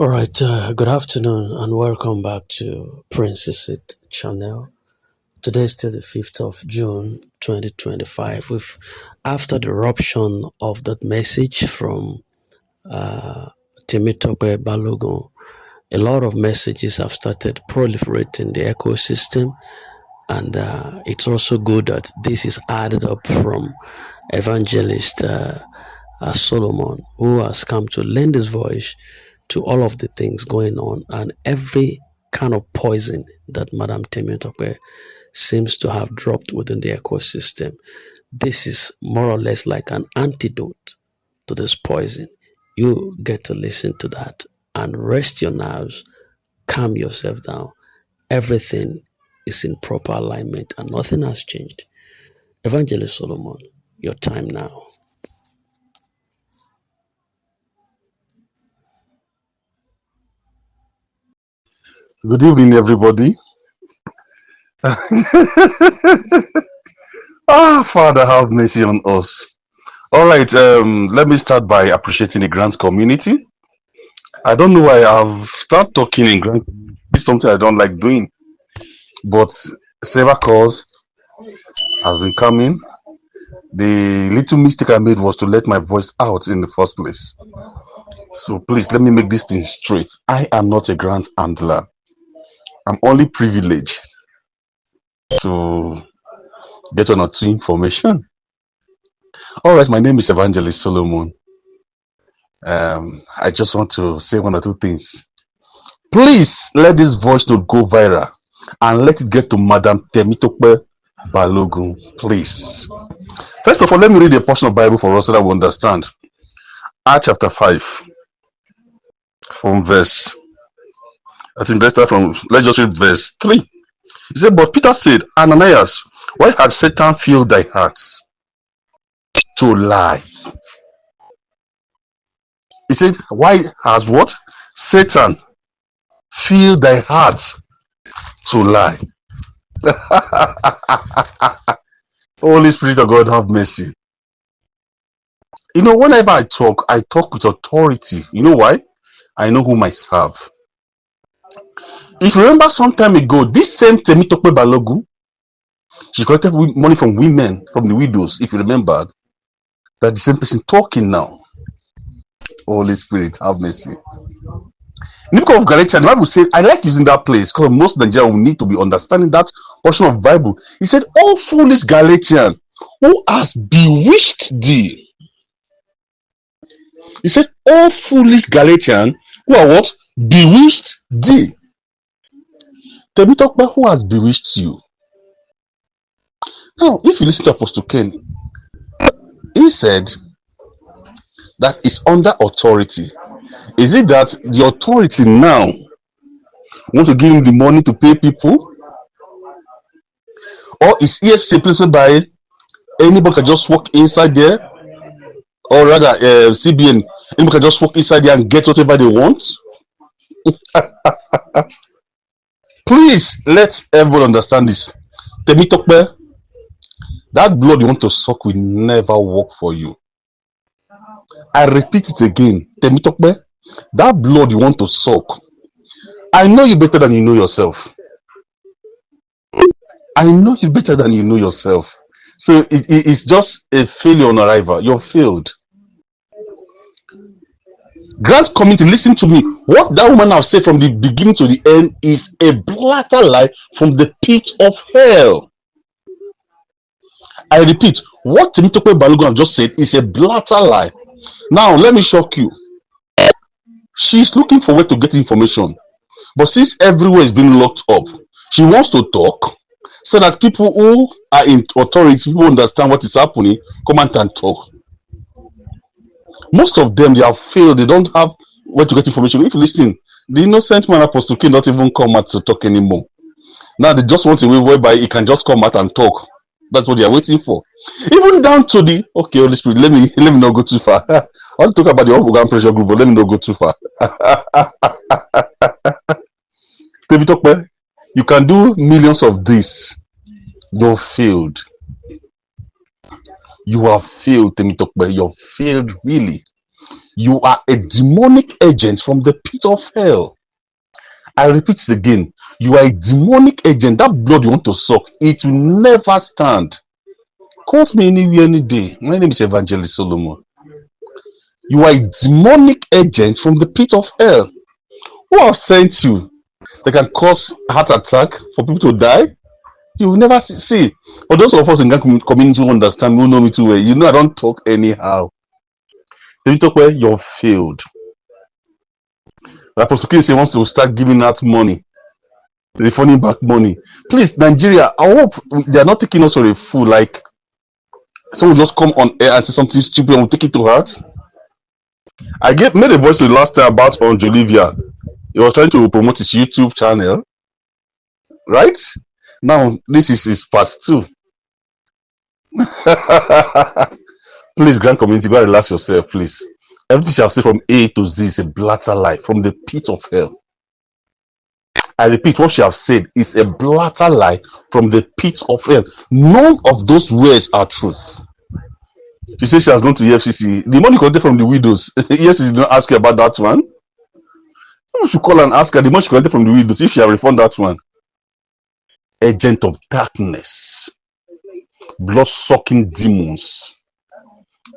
All right, good afternoon and welcome back to Princess It channel. Today is still the 5th of June 2025. After the eruption of that message from uh, Temitope Balogun, a lot of messages have started proliferating in the ecosystem, and it's also good that this is added up from evangelist Solomon, who has come to lend his voice to all of the things going on and every kind of poison that Madame Temitope seems to have dropped within the ecosystem. This is more or less like an antidote to this poison. You get to listen to that and rest your nerves, calm yourself down. Everything is in proper alignment and nothing has changed. Evangelist Solomon, your time now. Good evening, everybody. Father, have mercy on us. All right, let me start by appreciating the grants community. I don't know why I've started talking in grant. It's something I don't like doing, but several calls has been coming. The little mistake I made was to let my voice out in the first place. So please let me make this thing straight. I am not a grant handler. I'm only privileged to get one or two information. All right, my name is Evangelist Solomon. I just want to say one or two things. Please let this voice note go viral and let it get to Madam Temitope Balogun, please. First of all, let me read a portion of Bible for us so that we understand. Acts chapter 5, from verse, I think let's just read verse 3. He said, but Peter said, Ananias, why had Satan filled thy heart to lie? He said, why has what? Satan filled thy heart to lie. Holy Spirit of God, have mercy. You know, whenever I talk with authority. You know why? I know whom I serve. If you remember some time ago, this same Temitope Balogun, she collected money from women, from the widows, if you remember. That the same person talking now. Holy Spirit, have mercy. In the book of Galatians, the Bible says, I like using that place because most Nigerians will need to be understanding that portion of Bible. He said, oh foolish Galatian, who has bewitched thee? He said, oh foolish Galatian, who are what? Bewitched thee. Temitope, who has bewitched you? Now, if you listen to Apostle Ken, he said that is under authority. Is it that the authority now want to give him the money to pay people? Or is EFC a place whereby anybody can just walk inside there? Or rather, CBN, anybody can just walk inside there and get whatever they want? Please let everyone understand this. Temitope, that blood you want to suck will never work for you. I repeat it again. Temitope, that blood you want to suck, I know you better than you know yourself. I know you better than you know yourself. So it's just a failure on arrival. You're failed. Grant community, listen to me. What that woman has said from the beginning to the end is a blatant lie from the pit of hell. I repeat, what Temitope Balogun have just said is a blatant lie. Now, let me shock you. She's looking for where to get information. But since everywhere is being locked up, she wants to talk so that people who are in authority, who understand what is happening, come out and talk. Most of them, they have failed. They don't have where to get information. If you listen, the innocent man Apostle King not even come out to talk anymore. Now they just want a way whereby he can just come out and talk. That's what they are waiting for. Even down to the Holy Spirit. Let me not go too far. I want to talk about the organ pressure group, but let me not go too far. Temitope, you can do millions of this. You've failed. You have failed, Temitope. You've failed really. You are a demonic agent from the pit of hell. I repeat it again. You are a demonic agent. That blood you want to suck, it will never stand. Quote me anywhere, any day. My name is Evangelist Solomon. You are a demonic agent from the pit of hell. Who have sent you that can cause heart attack for people to die? You will never see. For those of us in that community who understand, who know me too well, you know I don't talk anyhow. If you talk well, you're failed. Apostle Casey wants to start giving out money, refunding back money. Please, Nigeria, I hope they are not taking us for a fool. Like someone just come on air and say something stupid and we take it to heart. Made a voice the last time about Olivia. He was trying to promote his YouTube channel, right? Now this is his part two. Please, grand community, go and relax yourself, please. Everything shall say from A to Z is a blatter lie from the pit of hell. I repeat, what she have said is a blatter lie from the pit of hell. None of those words are truth. She says she has gone to EFCC. The money collected from the widows. Yes, she did not ask her about that one. Someone should call and ask her the money she collected from the widows if she have refunded that one. Agent of darkness, blood sucking demons.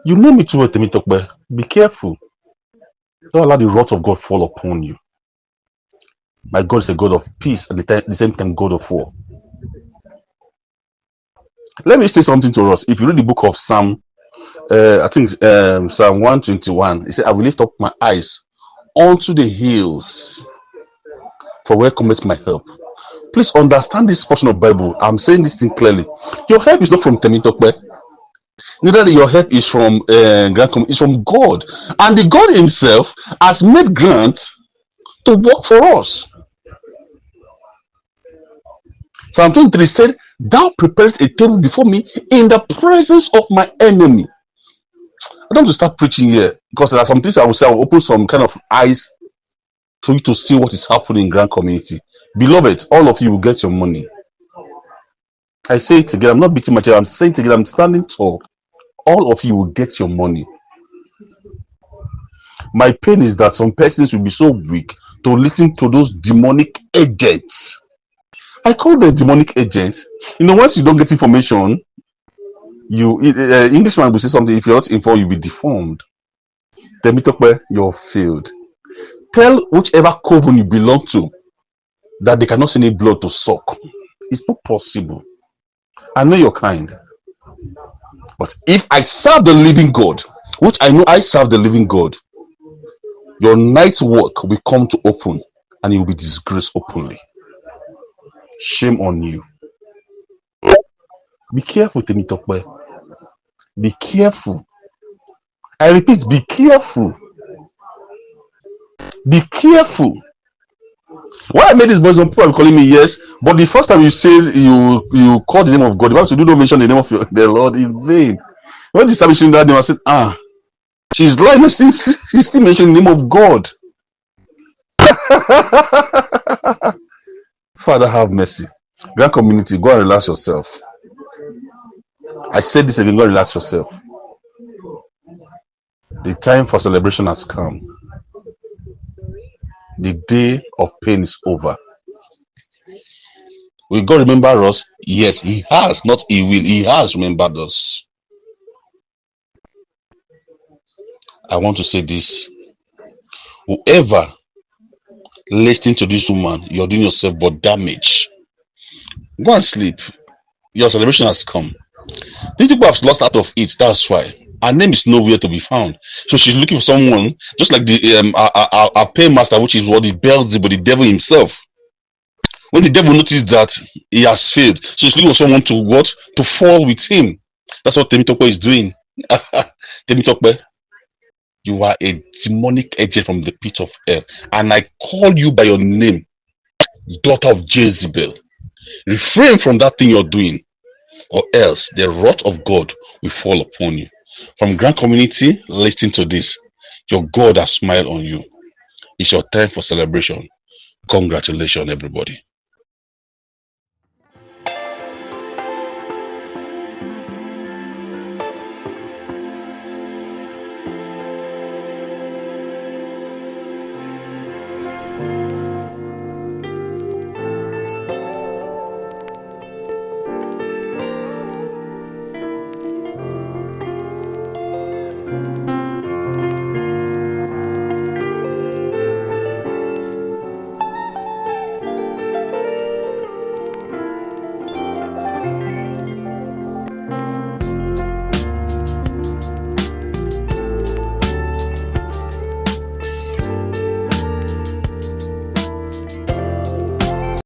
You know me too well, Temitokbe. Be careful. Don't allow the wrath of God fall upon you. My God is a God of peace and at the same time God of war. Let me say something to us. If you read the book of Psalm, I think Psalm 121, it said, I will lift up my eyes unto the hills, for where cometh my help. Please understand this portion of Bible. I'm saying this thing clearly. Your help is not from Temitokbe. Neither your help is from it's from God. And the God himself has made grant to work for us. Psalm 23 said, thou preparest a table before me in the presence of my enemy. I don't want to start preaching here because there are some things I will say. I will open some kind of eyes for you to see what is happening in grand community. Beloved, all of you will get your money. I say it again. I'm not beating my chest. I'm saying it again. I'm standing tall. All of you will get your money. My pain is that some persons will be so weak to listen to those demonic agents. I call them demonic agents. You know, once you don't get information, Englishman will say something. If you're not informed, you'll be deformed. Temitokbe, you're failed. Tell whichever coven you belong to that they cannot see any blood to suck. It's not possible. I know you're kind. But if I serve the living God, which I know I serve the living God, your night's work will come to open and you will be disgraced openly. Shame on you. Be careful, Temitokbe. Be careful. I repeat, be careful. Be careful. Why I made this voice on people are calling me yes, but the first time you say you call the name of God, you have to do not mention the name of the Lord in vain. When you start mentioning that name, I said, she's lying. She's still mentioning the name of God. Father, have mercy. Grand community, go and relax yourself. I said this again, go and relax yourself. The time for celebration has come. The day of pain is over. Will God remember us? Yes, he has, not he will. He has remembered us. I want to say this. Whoever listening to this woman, you're doing yourself but damage. Go and sleep. Your celebration has come. These people have lost out of it. That's why. Her name is nowhere to be found. So she's looking for someone, just like the our paymaster, which is what the Beelzebub, the devil himself. When the devil noticed that he has failed, so he's looking for someone to what? To fall with him. That's what Temitokbe is doing. Temitokbe, you are a demonic agent from the pit of hell. And I call you by your name, daughter of Jezebel. Refrain from that thing you're doing, or else the wrath of God will fall upon you. From grand community, listen to this. Your God has smiled on you. It's your time for celebration. Congratulations, everybody.